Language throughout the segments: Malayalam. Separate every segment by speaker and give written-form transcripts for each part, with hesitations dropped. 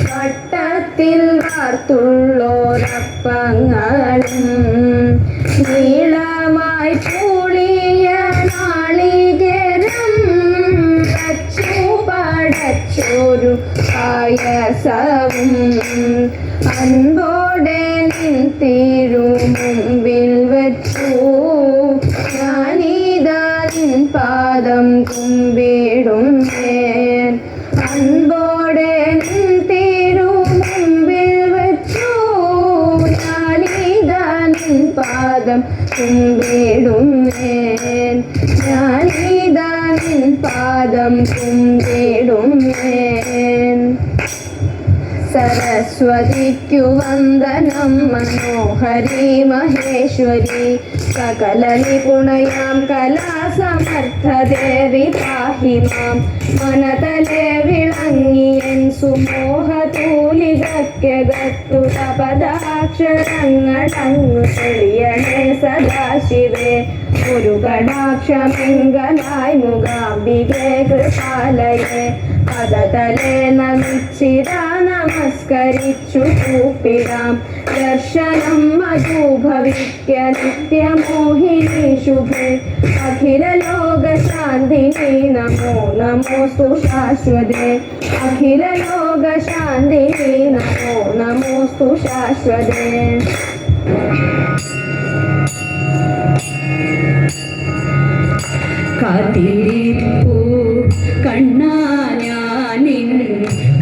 Speaker 1: വട്ടത്തിൽ വാർത്തുള്ളോരപ്പങ്ങളും നീളമായി പൂളിയ നാളികേരം വച്ചു പടച്ചൊരു പായസവും അൻപോടെ നിൻ തിരുമുമ്പിൽ വച്ചു ഞാനിതാ നിൻ പാദം കുമ്പിടും ഞാൻ അൻപോടെ നിൻ തിരുമുമ്പിൽ വച്ചു ഞാനിതാ നിൻ പാദം കുമ്പിടും ഞാനിതാ നിൻ പാദം കുമ്പിടും സരസ്വതിക്കു വന്ദനം മനോഹരി മഹേശ്വരി സകല നിപുണയാം കലാസമർത്ഥദേവി പാഹി മാം മനതലേ വിളങ്ങിയൻ സുമോഹതൂലികയ്ക്കകത്തു തപദാക്ഷരങ്ങളങ്ങു തെളിയണേ സദാശിവേ ഒരു കടാക്ഷമെങ്കലായി മുഖാംബികേ കൃപാലയേ പദതലേ നമിച്ചിടാ നമസ്കരിച്ചു കൂപ്പിടാം ദർശനം മധുഭവിക്ക നിത്യമോഹിനി ശുഭേ അഖില ലോക ശാന്തിനി നമോ നമോസ്തു ശാശ്വതേ അഖില ലോക ശാന്തിനി നമോ നമോസ്തു ശാശ്വതേ
Speaker 2: കാത്തിരിപ്പൂ കണ്ണാ ഞാനിൻ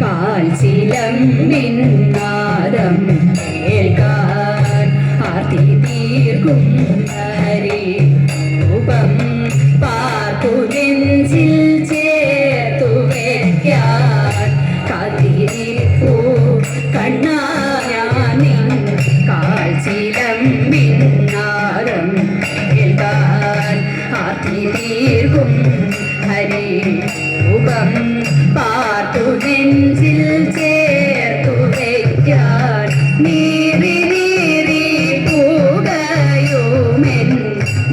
Speaker 2: കാൽച്ചിലമ്പിൻ നാദം കേൾക്കാൻ ആർത്തി തീർക്കും രൂപം പാർത്തു നെഞ്ചിൽ ചേർത്തു വയ്ക്കാൻ കാത്തിരിപ്പൂ കണ്ണാ ഞാനിൻ കാൽച്ചിലമ്പിൻ നാദം കേൾക്കാൻ ആർത്തി തീർക്കും രൂപം പാർത്തു നെഞ്ചിൽ ചേർത്തു വയ്ക്കാൻ നീറി നീറി പൂകയുമെൻ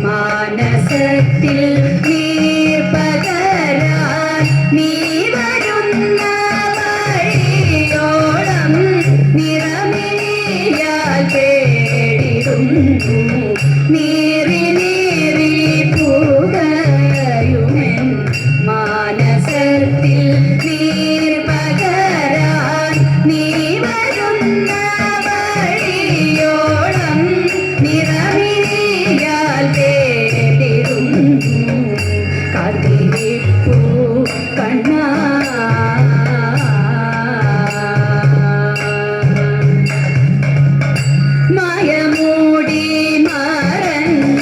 Speaker 2: മാനസത്തിൽ നീർ പകരാൻ നീ വരുന്ന വഴിയോളം നിറമിനിയാൽ പേടിടുന്നു നീറി നീറി പൂകയുമെൻ മാനസത്തിൽ നീർ പകരാൻ നീ വരുന്ന വഴിയോളം നിറമിനിയാൽ പേടിടുന്നു കാത്തിരിപ്പൂ കണ്ണാ മയമൂടി മറഞ്ഞ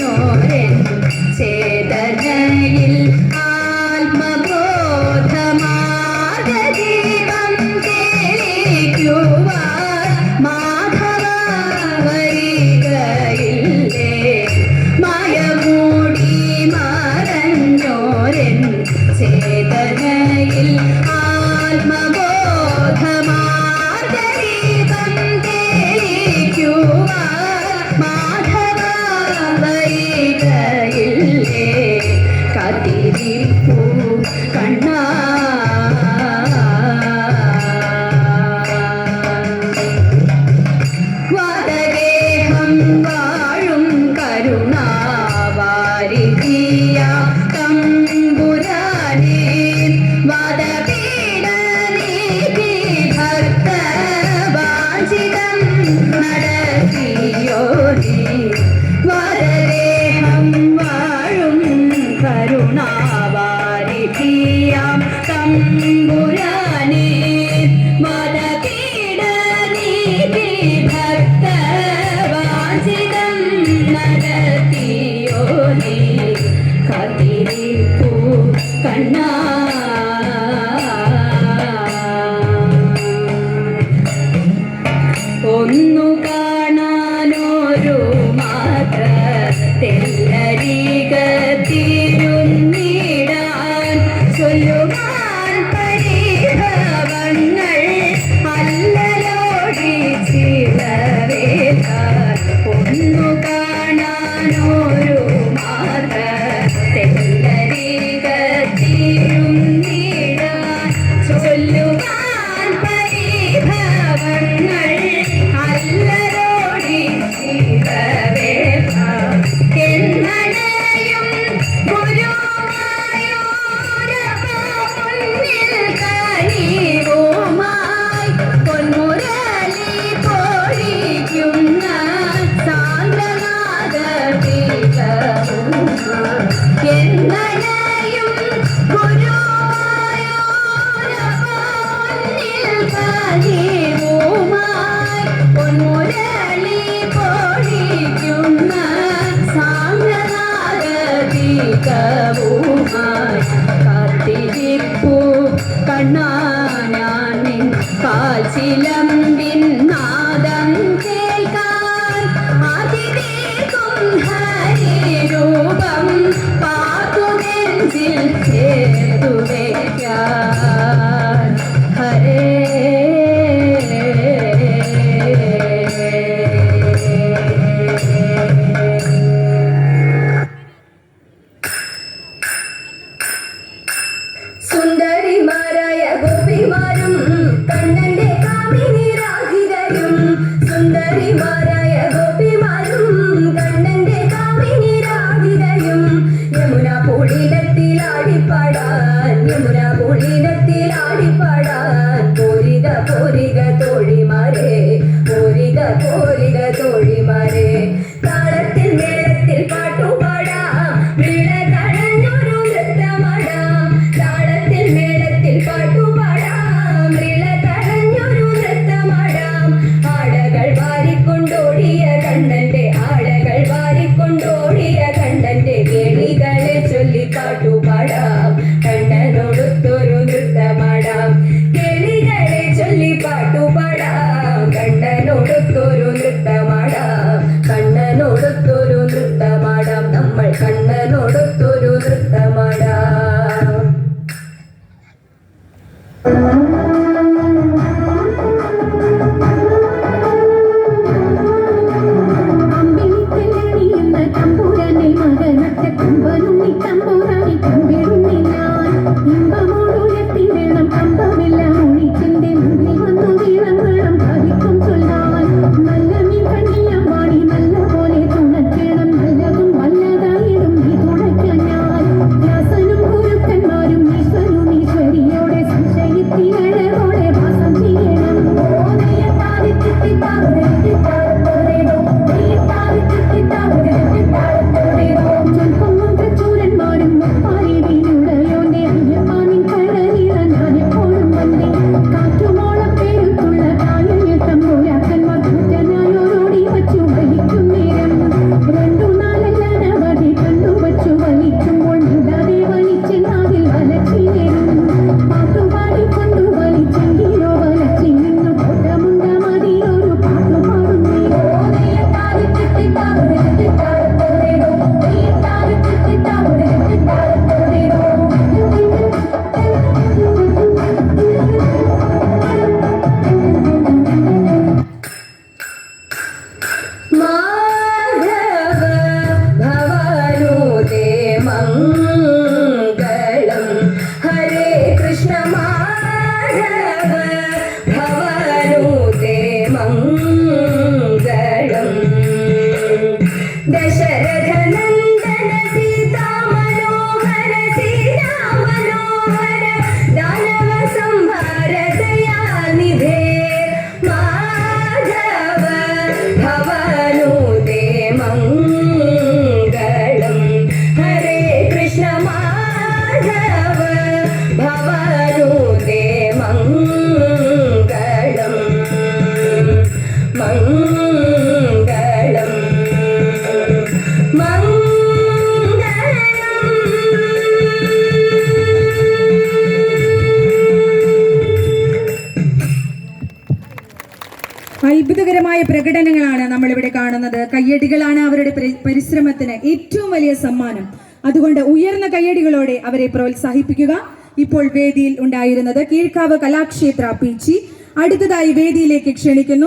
Speaker 2: നടത്തിയോ നീ കാത്തിരിപ്പൂ കണ്ണാ ഒന്നു കാണാനൊരു മാത്ര തെല്ലരികത്തിരുന്നിടാൻ ചൊല്ലുവാൻ പരിഭവങ്ങൾ അല്ലലോടിച്ചിടവേറ്റാൻ ഒന്നു കാണാനൊരു മാത്ര തെല്ലരികത്തിരുന്നിടാൻ ചൊല്ലുവാൻ പരിഭവങ്ങൾ എന്നടയും ഗുരുവായൂരപ്പമുന്നിൽ കനിവുമായി പൊന്മുരളി പൊഴിക്കുന്ന സാന്ദ്രനാദീപവുമായി എന്നടയും ഗുരുവായൂരപ്പമുന്നിൽ കനിവുമായി പൊന്മുരളി പൊഴിക്കുന്ന സാന്ദ്രനാദീപവുമായി കാത്തിരിപ്പൂ കണ്ണാ ഞാൻ നിൻ കാൽച്ചിലമ്പിൻ നാദം കേൾക്കാൻ അതിവേഗം ഹരിരൂപം പാതുനെഞ്ചിൽ ചേർത്തു വയ്ക്കാൻ ഹരേ
Speaker 1: സുന്ദരിമാരായ ഗോപിമാരും കണ്ണന്റെ കാമിനിരാഹിതരും സുന്ദരിമാരായ ഗോപിമാരും കണ്ണന്റെ കാമിനിരാഹിതരും യമുന പൂളിനത്തിലാടിപ്പാടാൻ യമുന പൂളിനത്തിലാടിപ്പാടാൻ പോരിക പോരിക തോഴിമാരെ പോരിക പോരിക തോഴിമാരെ താളത്തിൽ മേളത്തിൽ പാട്ടുപാടാം വീണ തഴഞ്ഞൊരു നൃത്തമാടാം താളത്തിൽ മേളത്തിൽ പാട്ടുപാടാം വീണ തഴഞ്ഞൊരു നൃത്തമാടാം ആടകൾ വാരിക്കൊണ്ടോടിയ കണ്ണന്റെ ആടകൾ വാരിക്കൊണ്ടോടിയ കണ്ണന്റെ കേളികളെ ചൊല്ലി പാട്ടുപാടാം കണ്ണനോടൊത്തൊരു നൃത്തമാടാം കേളികളെ ചൊല്ലി പാട്ടുപാടാം കണ്ണനോടൊത്തൊരു നൃത്തമാടാം കണ്ണനോടൊത്തൊരു നൃത്തമാടാം നമ്മൾ കണ്ണനോടൊത്തൊരു നൃത്തമാടാം
Speaker 3: തമ്പുരാനെ മകനറ്റ കമ്പനുണ്ണി തമ്പുരാനെ കണ്ടിടുന്നില്ല ഇമ്പമോടുയർത്തി വേണം കമ്പമെല്ലാം ഒഴിച്ചെന്റെ മുന്നിൽ വന്നു വീളങ്ങളും ഭാവിക്കും ചൊല്ലാൻ നല്ല മീൻ കണ്ണിയാൻ പാടി നല്ല പോലെ തുണയ്ക്കണം നല്ലതും വല്ലതായിടും നീ തുണയ്ക്കാൻ ഞാൻ വ്യാസനും ഗുരുക്കന്മാരും ഈശ്വരും ഈശ്വരിയോടെ സംശയത്തിനഴകോടെ വാസം ചെയ്യണം ചൂരന്മാരും മുപ്പാരിയുടയോന്റെ അയ്യപ്പാനിൻ കഴലിടാൻ ഞാനെപ്പോഴും വന്നേ കാറ്റുമോളം പേരുത്തുള്ള കായൽ തമ്പുരാക്കന്മാർ കൂറ്റനായോരോടി വച്ചു വലിക്കും നേരം രണ്ടു നാലല്ല നവതി കണ്ടുവച്ചു വലിക്കുമ്പോൾ മിണ്ടാതെ വലിച്ചെന്നാതിൽ വലച്ചിലേറും പാട്ടുപാടിക്കൊണ്ടു വലിച്ചെങ്കിലോ വലച്ചി നിന്നു കൊട്ടമുണ്ട മതിയൊരു പാട്ടുപാടുന്നേ
Speaker 1: മാധവ ഭവനുദേ മംഗളം ഹരേ കൃഷ്ണ മാധവ ഭവനുദേ മംഗളം ദശരഥ നന്ദന സീതാ മനോഹര ദാനവ സംഹാര ദയാനിധേ മാധവ ഭവനുദേ മംഗളം ഹരേ കൃഷ്ണ മാധവ ഭവനുദേ മംഗളം മംഗളം
Speaker 4: മനോഹരമായ പ്രകടനങ്ങളാണ് നമ്മളിവിടെ കാണുന്നത്. കയ്യടികളാണ് അവരുടെ പരിശ്രമത്തിന് ഏറ്റവും വലിയ സമ്മാനം. അതുകൊണ്ട് ഉയർന്ന കയ്യടികളോടെ അവരെ പ്രോത്സാഹിപ്പിക്കുക. ഇപ്പോൾ വേദിയിൽ ഉണ്ടായിരുന്നത് കീഴ്ക്കാവ് കലാക്ഷേത്ര പീച്ചി. അടുത്തതായി വേദിയിലേക്ക് ക്ഷണിക്കുന്നു